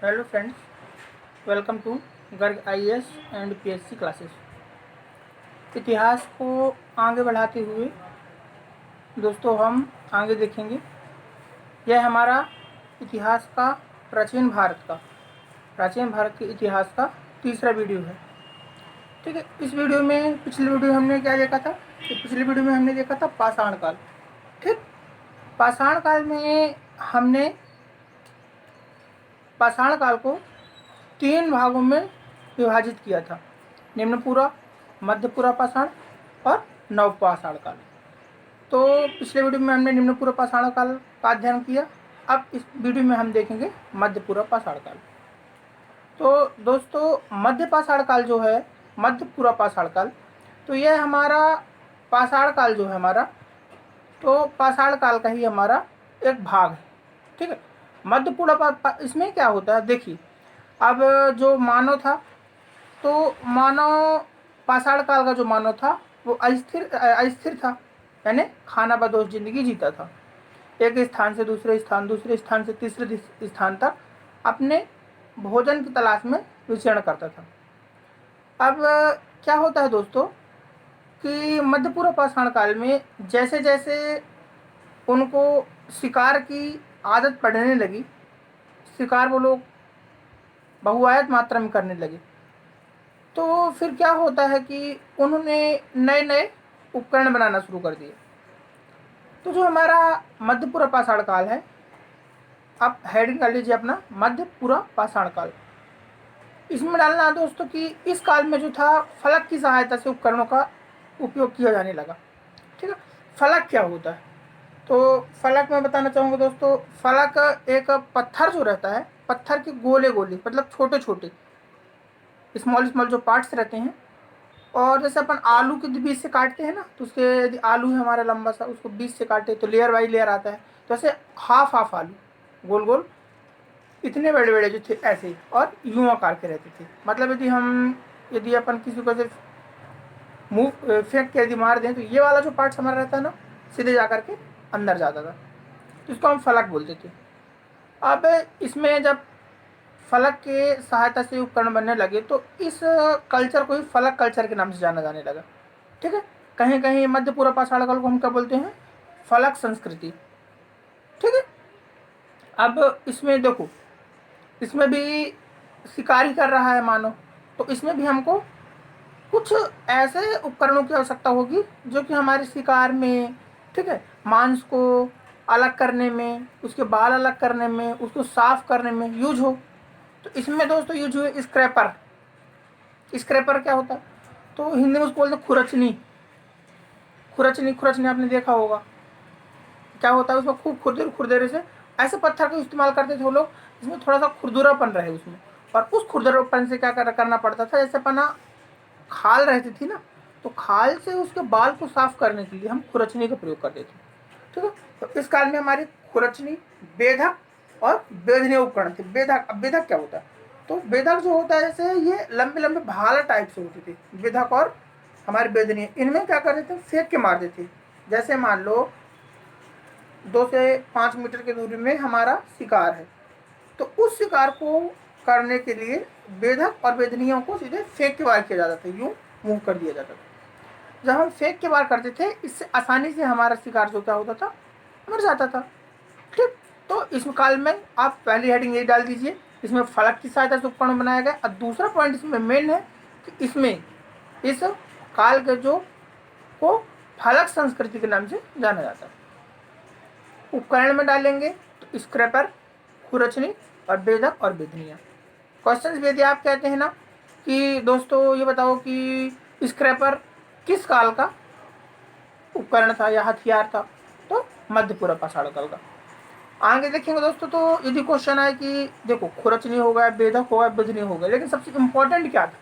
Hello friends, welcome to Garg IAS and PSC classes. इतिहास को आगे बढ़ाते हुए दोस्तों हम आगे देखेंगे। यह हमारा इतिहास का प्राचीन भारत के इतिहास का तीसरा वीडियो है। ठीक है, इस वीडियो में पिछले वीडियो हमने क्या देखा था कि पिछले वीडियो में हमने देखा था पाषाण काल। ठीक, पाषाण काल में हमने पाषाण काल को 3 भागों में विभाजित किया था: निम्नपुरा, मध्यपुरा पाषाण और नवपाषाण काल। तो पिछले वीडियो में हमने निम्नपुरा पाषाण काल का अध्ययन किया। अब इस वीडियो में हम देखेंगे मध्यपुरा पाषाण काल। तो दोस्तों, मध्य पाषाण काल जो है, मध्यपुरा पाषाण काल, तो यह हमारा पाषाण काल जो है हमारा, तो पाषाण काल का ही हमारा एक भाग है। ठीक है, मध्यपुरा इसमें क्या होता है देखिए। अब जो मानव था, तो मानव पाषाण काल का जो मानव था वो अस्थिर था, यानी खाना बदोश जिंदगी जीता था। एक स्थान से दूसरे स्थान से तीसरे स्थान तक अपने भोजन की तलाश में विचरण करता था। अब क्या होता है दोस्तों कि मध्यपूर्व पाषाण काल में जैसे जैसे उनको शिकार की आदत पड़ने लगी, शिकार वो लोग बहुआयत मात्रा में करने लगे, तो फिर क्या होता है कि उन्होंने नए नए उपकरण बनाना शुरू कर दिए। तो जो हमारा मध्यपूर्व पाषाण काल है, आप हेडिंग कर लीजिए अपना मध्यपूर्व पाषाण काल। इसमें डालना है दोस्तों कि इस काल में जो था फलक की सहायता से उपकरणों का उपयोग किया जाने लगा। ठीक है, फलक क्या होता है? तो फलक मैं बताना चाहूँगा दोस्तों, फलक एक पत्थर जो रहता है, पत्थर के गोले गोले मतलब छोटे छोटे स्मॉल जो पार्ट्स रहते हैं, और जैसे अपन आलू के बीच से काटते हैं ना, तो उसके यदि आलू है हमारा लंबा सा, उसको बीच से काटे तो लेयर बाई लेयर आता है। तो ऐसे हाफ हाफ आलू गोल गोल इतने बड़े बड़े जो थे ऐसे, और यूं आकार के रहते थे। मतलब यदि अपन किसी को मुंह फेंक के यदि मार दें तो ये वाला जो पार्ट हमारा रहता है ना, सीधे जा करके अंदर जाता था, तो इसको हम फलक बोलते थे। अब इसमें जब फलक के सहायता से उपकरण बनने लगे तो इस कल्चर को ही फलक कल्चर के नाम से जाना जाने लगा। ठीक है, कहीं कहीं मध्यपूर्व पाषाण काल को हम क्या बोलते हैं? फलक संस्कृति। ठीक है, अब इसमें देखो, इसमें भी शिकारी कर रहा है मानव, तो इसमें भी हमको कुछ ऐसे उपकरणों की आवश्यकता होगी जो कि हमारे शिकार में, ठीक है, मांस को अलग करने में, उसके बाल अलग करने में, उसको साफ करने में यूज हो। तो इसमें दोस्तों यूज हुए स्क्रैपर। स्क्रैपर क्या होता है? तो हिंदी में उसको बोलते हैं खुरचनी। खुरचनी आपने देखा होगा। क्या होता है उसमें? खूब खुरदेरे से ऐसे पत्थर का इस्तेमाल करते थे वो लोग जिसमें थोड़ा सा खुरदुरापन रहे उसमें, और उस खुरदुरापन से क्या करना पड़ता था, जैसे अपना खाल रहती थी ना, तो खाल से उसके बाल को साफ करने के लिए हम खुरचनी का प्रयोग करते थे। ठीक है, तो इस काल में हमारी खुरचनी, बेधक और बेधनीय उपकरण थे। बेधक, अब बेधक क्या होता है? तो बेधक जो होता है, जैसे ये लंबे लंबे भाला टाइप से होते थे बेधक, और हमारे बेधनीय, इनमें क्या करते थे? फेंक के मारते थे। जैसे मान लो 2 से 5 मीटर की दूरी में हमारा शिकार है, तो उस शिकार को करने के लिए बेधक और बेधनियों को सीधे फेंक के वार किया जाता था, यूं मूव कर दिया जाता था। जब हम फेंक के वार करते थे, इससे आसानी से हमारा शिकार जो क्या होता था, मर जाता था। ठीक, तो इस काल में आप पहली हेडिंग यही डाल दीजिए, इसमें फलक की सहायता से उपकरण बनाया गया। और दूसरा पॉइंट इसमें मेन है कि इसमें इस काल के जो को फलक संस्कृति के नाम से जाना जाता है। उपकरण में डालेंगे तो स्क्रैपर, खुरचनी और बेधक और बेधनिया। क्वेश्चन भी यदि आप कहते हैं ना कि दोस्तों ये बताओ कि स्क्रैपर किस काल का उपकरण था या हथियार था, तो मध्यपूर्व पाषाण काल का। आगे देखेंगे दोस्तों, तो यदि क्वेश्चन आए कि देखो खुरचनी हो गया, बेधक हो गया, बेधनी हो गया, लेकिन सबसे इंपॉर्टेंट क्या था?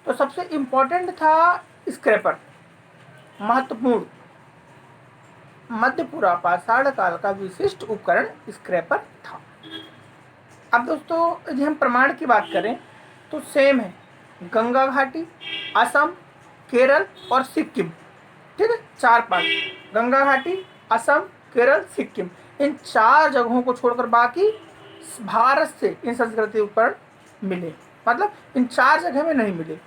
तो सबसे इंपॉर्टेंट था स्क्रैपर। महत्वपूर्ण मध्यपूर्व पाषाण काल का विशिष्ट उपकरण स्क्रैपर था। अब दोस्तों यदि हम प्रमाण की बात करें तो सेम है, गंगा घाटी, असम, केरल और सिक्किम। ठीक है, 4 पार्ट, गंगा घाटी, असम, केरल, सिक्किम, इन 4 जगहों को छोड़कर बाकी भारत से इन संस्कृति उपकरण मिले, मतलब इन 4 जगह में नहीं मिले।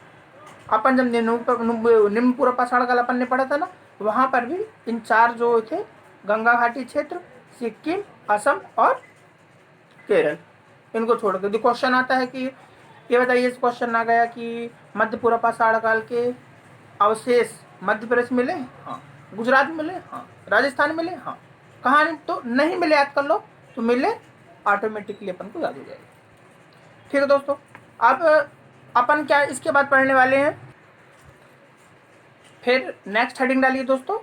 अपन जब निम्न पूर्व पाषाण काल अपन ने पढ़ा था ना, वहाँ पर भी इन 4 जो थे, गंगा घाटी क्षेत्र, सिक्किम, असम और केरल, इनको छोड़ के। जो क्वेश्चन आता है कि ये बताइए, इस क्वेश्चन आ गया कि मध्य पूर्व पाषाण काल के अवशेष मध्य प्रदेश मिले, हाँ। गुजरात मिले, हाँ। राजस्थान मिले, हाँ। कहाँ तो नहीं मिले, याद कर लो, तो मिले ऑटोमेटिकली अपन को याद हो जाएगा। ठीक है दोस्तों, अब अपन क्या इसके बाद पढ़ने वाले हैं, फिर नेक्स्ट हेडिंग डालिए दोस्तों,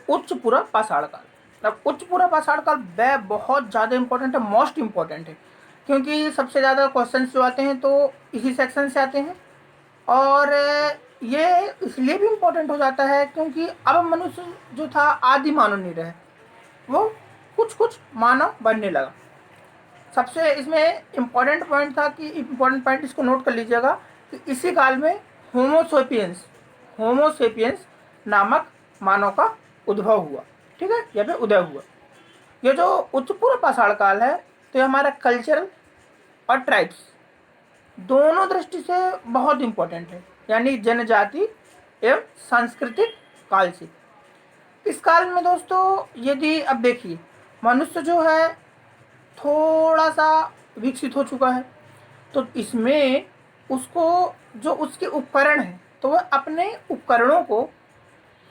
उच्च पूर्व पाषाण काल। अब उच्च पूर्व पाषाण काल वह बहुत ज़्यादा इंपॉर्टेंट है, मोस्ट इंपॉर्टेंट है, क्योंकि सबसे ज़्यादा क्वेश्चन जो आते हैं तो इसी सेक्शन से आते हैं। और ये इसलिए भी इम्पोर्टेंट हो जाता है क्योंकि अब मनुष्य जो था आदि मानव नहीं रहे, वो कुछ कुछ मानव बनने लगा। सबसे इसमें इम्पोर्टेंट पॉइंट था कि इम्पोर्टेंट पॉइंट इसको नोट कर लीजिएगा कि इसी काल में होमोसेपियंस नामक मानव का उद्भव हुआ। ठीक है, या फिर उदय हुआ। ये जो उच्च पूर्व पाषाण काल है, तो ये हमारा कल्चरल और ट्राइब्स दोनों दृष्टि से बहुत इम्पोर्टेंट है, यानी जनजाति एवं सांस्कृतिक काल से। इस काल में दोस्तों यदि अब देखिए, मनुष्य जो है थोड़ा सा विकसित हो चुका है, तो इसमें उसको जो उसके उपकरण हैं, तो वह अपने उपकरणों को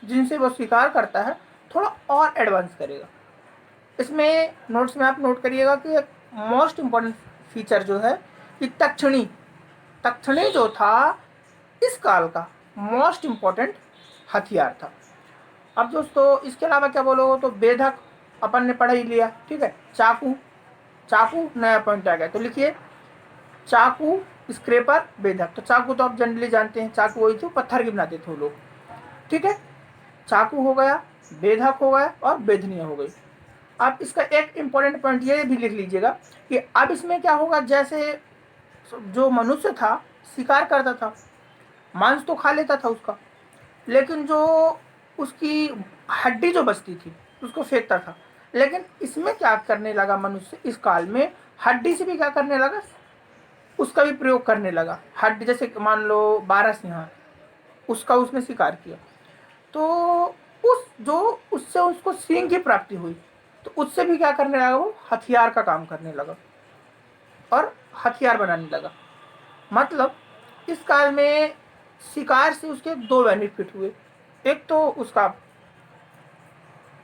जिनसे वो स्वीकार करता है थोड़ा और एडवांस करेगा। इसमें नोट्स में आप नोट करिएगा कि एक मोस्ट इम्पॉर्टेंट फीचर जो है कि तक्षणी जो था इस काल का मोस्ट इम्पॉर्टेंट हथियार था। अब दोस्तों इसके अलावा क्या बोलोगे, तो बेधक अपन ने पढ़ ही लिया। ठीक है, चाकू नया पॉइंट आ गया, तो लिखिए चाकू, स्क्रेपर, बेधक। तो चाकू तो आप जनरली जानते हैं, चाकू वही थे, पत्थर के बनाते थे वो लोग। ठीक है, चाकू हो गया, बेधक हो गया और बेधनिया हो गई। अब इसका एक इम्पॉर्टेंट पॉइंट ये भी लिख लीजिएगा कि अब इसमें क्या होगा, जैसे जो मनुष्य था शिकार करता था, मांस तो खा लेता था उसका, लेकिन जो उसकी हड्डी जो बचती थी उसको फेंकता था। लेकिन इसमें क्या करने लगा मनुष्य, इस काल में हड्डी से भी क्या करने लगा, उसका भी प्रयोग करने लगा। हड्डी जैसे मान लो बारहसिंहा, उसका उसने शिकार किया, तो उससे उसको सींग की प्राप्ति हुई, तो उससे भी क्या करने लगा, वो हथियार का काम करने लगा और हथियार बनाने लगा। मतलब इस काल में शिकार से उसके 2 बेनिफिट हुए, एक तो उसका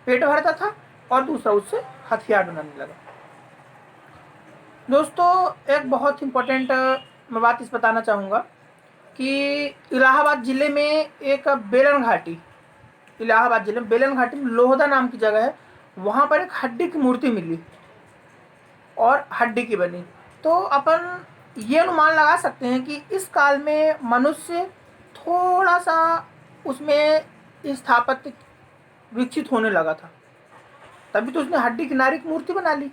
पेट भरता था और दूसरा उससे हथियार बनाने लगा। दोस्तों एक बहुत इम्पोर्टेंट मैं बात इस बताना चाहूँगा कि इलाहाबाद ज़िले में एक इलाहाबाद ज़िले में बेलन घाटी में लोहदा नाम की जगह है, वहाँ पर एक हड्डी की मूर्ति मिली और हड्डी की बनी। तो अपन ये अनुमान लगा सकते हैं कि इस काल में मनुष्य थोड़ा सा उसमें स्थापत्य विकसित होने लगा था, तभी तो उसने हड्डी किनारे की मूर्ति बना ली।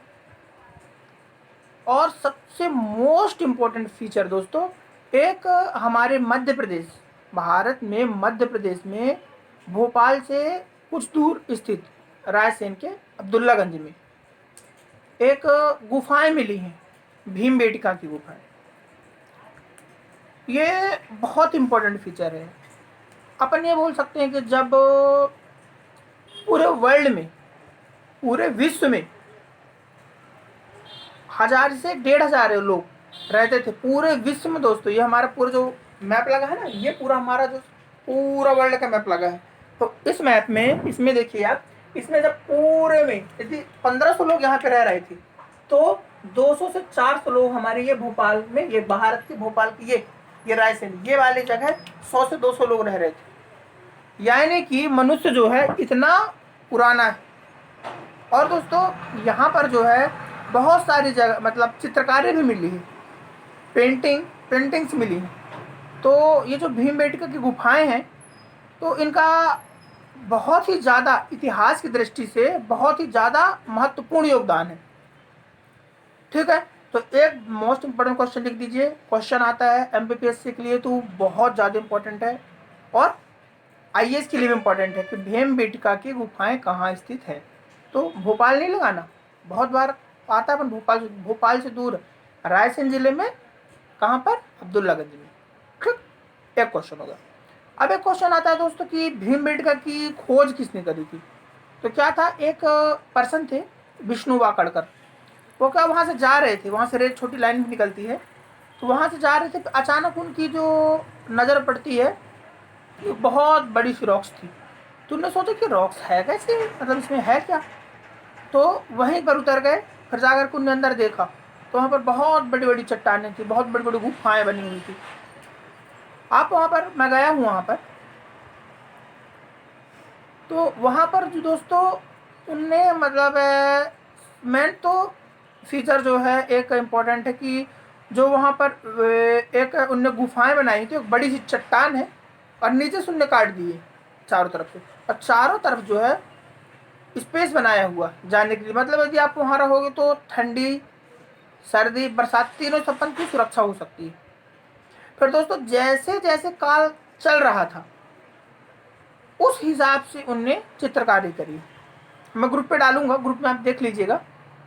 और सबसे मोस्ट इम्पोर्टेंट फीचर दोस्तों, एक हमारे मध्य प्रदेश, भारत में मध्य प्रदेश में भोपाल से कुछ दूर स्थित रायसेन के अब्दुल्लागंज में एक गुफाएं मिली हैं, भीमबेटका की गुफाएं। ये बहुत इम्पोर्टेंट फीचर है। अपन ये बोल सकते हैं कि जब पूरे वर्ल्ड में, पूरे विश्व में 1000 से 1500 लोग रहते थे पूरे विश्व में। दोस्तों ये हमारा पूरा जो मैप लगा है ना, ये पूरा हमारा जो पूरा वर्ल्ड का मैप लगा है, तो इस मैप में, इसमें देखिए आप, इसमें जब पूरे में यदि 1500 लोग यहाँ पे रह रहे थे, तो 200 से 400 लोग हमारे ये भोपाल में, ये भारत के भोपाल की ये रायसेन, ये वाली जगह 100 से 200 लोग रह रहे थे। यानी कि मनुष्य जो है इतना पुराना है। और दोस्तों यहाँ पर जो है बहुत सारी जगह, मतलब चित्रकारी भी मिली है, पेंटिंग्स मिली हैं। तो ये जो भीमबेटका की गुफाएं हैं, तो इनका बहुत ही ज़्यादा इतिहास की दृष्टि से बहुत ही ज़्यादा महत्वपूर्ण योगदान है। ठीक है, तो एक मोस्ट इम्पोर्टेंट क्वेश्चन लिख दीजिए, क्वेश्चन आता है एमपीपीएससी के लिए तो बहुत ज़्यादा इम्पोर्टेंट है, और आईएएस के लिए भी इम्पोर्टेंट है कि भीमबेटका की गुफाएं कहाँ स्थित है। तो भोपाल नहीं लगाना, बहुत बार आता है अपन भोपाल से दूर रायसेन जिले में, कहाँ पर, अब्दुल्लागंज में। ठीक, एक क्वेश्चन होगा। अब एक क्वेश्चन आता है दोस्तों कि भीमबेटका की खोज किसने करी थी। तो क्या था, एक पर्सन थे विष्णु वाकड़कर, वो क्या वहाँ से जा रहे थे, वहाँ से रेत छोटी लाइन भी निकलती है, तो वहाँ से जा रहे थे, अचानक उनकी जो नज़र पड़ती है ये बहुत बड़ी सी रॉक्स थी। तो उन्होंने सोचा कि रॉक्स है कैसे, मतलब इसमें है क्या। तो वहीं पर उतर गए, फिर जाकर के उनने अंदर देखा तो वहाँ पर बहुत बड़ी बड़ी चट्टानें थी, बहुत बड़ी बड़ी गुफाएं बनी हुई थी। आप वहाँ पर, मैं गया हूँ वहाँ पर, तो वहाँ पर जो दोस्तों उनने मतलब मेन तो फीचर जो है एक इम्पॉर्टेंट है कि जो वहाँ पर एक उनने गुफाएं बनाई थी, एक बड़ी सी चट्टान है और नीचे से उनने काट दिए चारों तरफ से, और चारों तरफ जो है स्पेस बनाया हुआ जाने के लिए। मतलब यदि आप वहाँ रहोगे तो ठंडी, सर्दी, बरसात तीनों सपन की सुरक्षा हो सकती है। फिर दोस्तों जैसे जैसे काल चल रहा था उस हिसाब से उनने चित्रकारी करी। मैं ग्रुप पे डालूंगा, ग्रुप में आप देख लीजिएगा,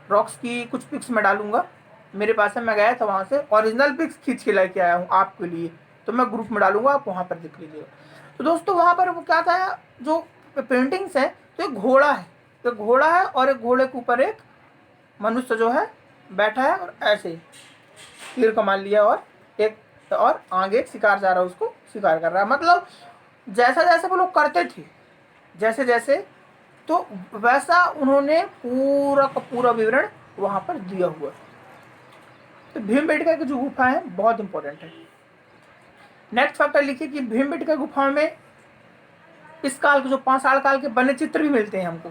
रॉक्स की कुछ पिक्स मैं डालूंगा, मेरे पास है, मैं गया था वहाँ से ओरिजिनल पिक्स खींच के लेके आया हूँ आपके लिए, तो मैं ग्रुप में डालूंगा, आप वहाँ पर देख लीजिएगा। तो दोस्तों वहाँ पर वो क्या था, जो पेंटिंग्स है, तो एक घोड़ा है, एक घोड़ा है और एक घोड़े के ऊपर एक मनुष्य जो है बैठा है और ऐसे तीर कमान लिया, और आगे एक शिकार जा रहा है, उसको शिकार कर रहा है। मतलब जैसा जैसे वो लोग करते थे, जैसे जैसे, तो वैसा उन्होंने पूरा का पूरा विवरण वहां पर दिया हुआ है। तो भीमबेटका की जो गुफा है बहुत इंपॉर्टेंट है। नेक्स्ट फैक्टर लिखिए कि भीमबेटका गुफा में इस काल के, जो पाषाण काल के बने चित्र भी मिलते हैं हमको।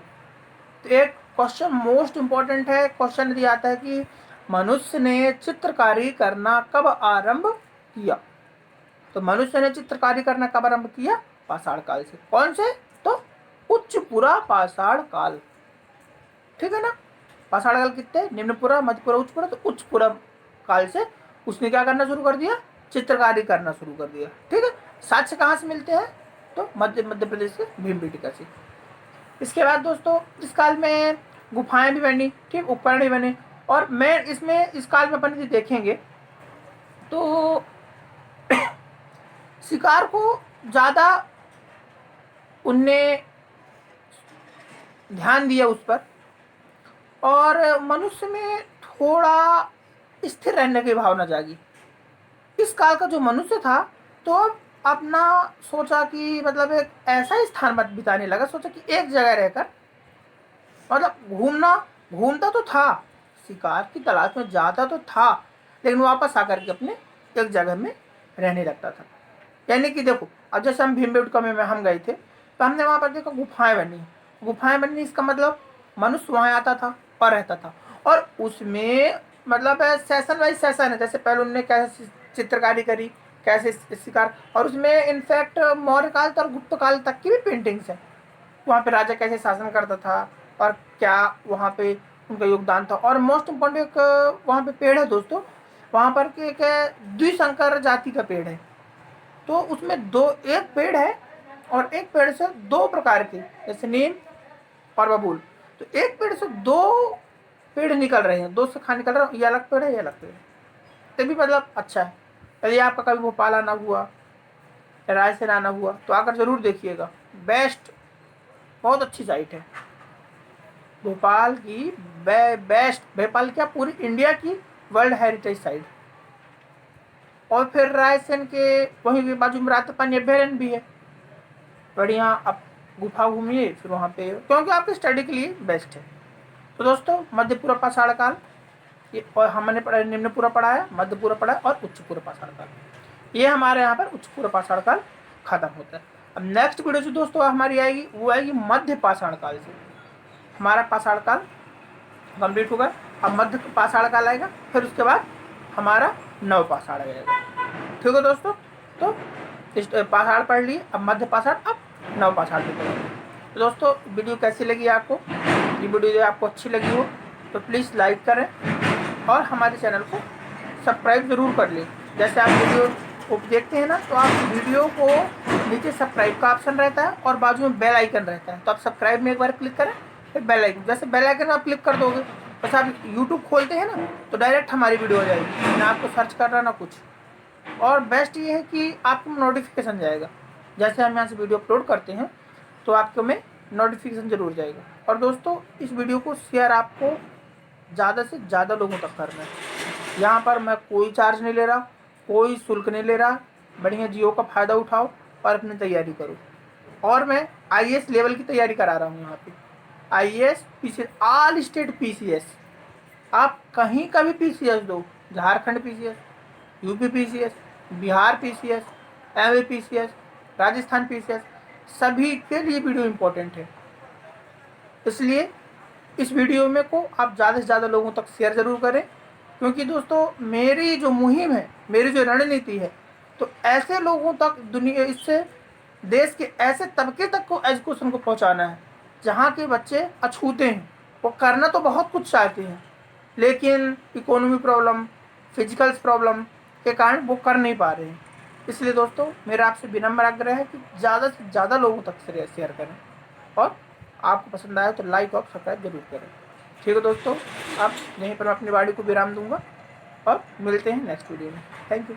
तो एक क्वेश्चन मोस्ट इंपॉर्टेंट है, क्वेश्चन यदि आता है कि मनुष्य ने चित्रकारी करना कब आरंभ किया। तो मनुष्य ने चित्रकारी करना कब आरंभ किया, पाषाण काल से। कौन से, तो उच्चपुरा पाषाण काल, ठीक है ना। पाषाण काल कितने, निम्नपुरा, मध्यपुरा, उच्चपुरा, तो उच्चपुरा काल से उसने क्या करना शुरू कर दिया, चित्रकारी करना शुरू कर दिया। ठीक है, साक्ष्य कहाँ से मिलते हैं, तो मध्य प्रदेश के भीमबेटका से। इसके बाद दोस्तों इस काल में गुफाएं भी बनी, ठीक, उपकरण भी बने, और मैं इसमें इस काल में अपन देखेंगे तो शिकार को ज़्यादा उनने ध्यान दिया उस पर, और मनुष्य में थोड़ा स्थिर रहने की भावना जागी। इस काल का जो मनुष्य था तो अब अपना सोचा कि मतलब एक ऐसा स्थान मत बिताने लगा, सोचा कि एक जगह रहकर, मतलब घूमता तो था, शिकार की तलाश में जाता तो था, लेकिन वापस आकर के अपने एक जगह में रहने लगता था। यानी कि देखो, अब जैसे हम भीमबेटका में हम गए थे तो हमने वहाँ पर देखा गुफाएं बनी, इसका मतलब मनुष्य वहाँ आता था और रहता था, और उसमें मतलब सेशन वाइज सेशन है, जैसे पहले उन्होंने कैसे चित्रकारी करी, कैसे शिकार, और उसमें इनफैक्ट मौर्य काल और गुप्त काल तक की भी पेंटिंग्स है। वहाँ पे राजा कैसे शासन करता था और क्या वहाँ पे उनका योगदान था। और मोस्ट इम्पोर्टेंट एक वहाँ पे पेड़ है दोस्तों, वहाँ पर एक द्विशंकर जाति का पेड़ है, तो उसमें दो, एक पेड़ है और एक पेड़ से दो प्रकार के, जैसे नीम और बबूल, तो एक पेड़ से दो पेड़ निकल रहे हैं, दो शाखा निकल रहा है, ये अलग पेड़ है, ये अलग पेड़ है, तभी मतलब अच्छा है। यदि आपका कभी भोपाल आना हुआ, रायसेन आना हुआ, तो आकर जरूर देखिएगा, बेस्ट, बहुत अच्छी साइट है भोपाल की, बेस्ट, भोपाल क्या पूरी इंडिया की वर्ल्ड हेरिटेज साइट। और फिर रायसेन के वहीं भी बाजू में रातपानी अभ्यारण्य भी है, बढ़िया, आप गुफा घूमिए फिर वहाँ पे, क्योंकि आपकी स्टडी के लिए बेस्ट है। तो दोस्तों मध्यपुरा पाषाण काल ये, और हमने पढ़ा, निम्नपुरा पढ़ा है, मध्यपुरा पढ़ा है और उच्चपुरा पाषाण काल, ये हमारे यहाँ पर उच्चपुरा पाषाण काल खत्म होता है। अब नेक्स्ट वीडियो जो दोस्तों हमारी आएगी वो आएगी मध्य पाषाण काल से। हमारा पाषाण काल कंप्लीट होगा, अब मध्य पाषाण काल आएगा, फिर उसके बाद हमारा नव पाषाण आएगा। ठीक है दोस्तों, तो इस पाषाण पढ़ लिए, अब मध्य पाषाण, अब नव पाषाण भी पढ़ेंगे। तो दोस्तों वीडियो कैसी लगी आपको, ये वीडियो आपको अच्छी लगी हो तो प्लीज़ लाइक करें और हमारे चैनल को सब्सक्राइब ज़रूर कर लें। जैसे आप वीडियो को देखते हैं ना, तो आप वीडियो को नीचे सब्सक्राइब का ऑप्शन रहता है और बाजू में बेल आइकन रहता है, तो आप सब्सक्राइब में एक बार क्लिक करें, फिर बेल आइकन, जैसे बेल आइकन आप क्लिक कर दोगे बस आप यूट्यूब खोलते हैं ना तो डायरेक्ट हमारी वीडियो आ जाएगी, ना आपको सर्च करना ना कुछ। और बेस्ट ये है कि आपको नोटिफिकेशन जाएगा, जैसे हम यहाँ से वीडियो अपलोड करते हैं तो आपको में नोटिफिकेशन ज़रूर जाएगा। और दोस्तों इस वीडियो को शेयर आपको ज़्यादा से ज़्यादा लोगों तक करना है। यहाँ पर मैं कोई चार्ज नहीं ले रहा, कोई शुल्क नहीं ले रहा। बढ़िया जियो का फ़ायदा उठाओ और अपनी तैयारी करो। और मैं आईएएस लेवल की तैयारी करा रहा हूँ यहाँ पे। IAS PCS, all state PCS, आप कहीं का भी पीसीएस दो, Jharkhand PCS, UP PCS, Bihar PCS, MP PCS, Rajasthan PCS, सभी के लिए वीडियो इम्पोर्टेंट है। इसलिए इस वीडियो में को आप ज़्यादा से ज़्यादा लोगों तक शेयर ज़रूर करें, क्योंकि दोस्तों मेरी जो मुहिम है, मेरी जो रणनीति है, तो ऐसे लोगों तक दुनिया, इससे देश के ऐसे तबके तक को एजुकेशन को पहुंचाना है जहां के बच्चे अछूते हैं। वो करना तो बहुत कुछ चाहते हैं लेकिन इकोनॉमी प्रॉब्लम, फिजिकल प्रॉब्लम के कारण वो कर नहीं पा रहे हैं। इसलिए दोस्तों मेरा आपसे विनम्र आग्रह है कि ज़्यादा से ज़्यादा लोगों तक शेयर करें और आपको पसंद आए तो लाइक और सब्सक्राइब जरूर करें। ठीक है दोस्तों, अब यहीं पर मैं अपनी वाणी को विराम दूंगा और मिलते हैं नेक्स्ट वीडियो में। Thank you.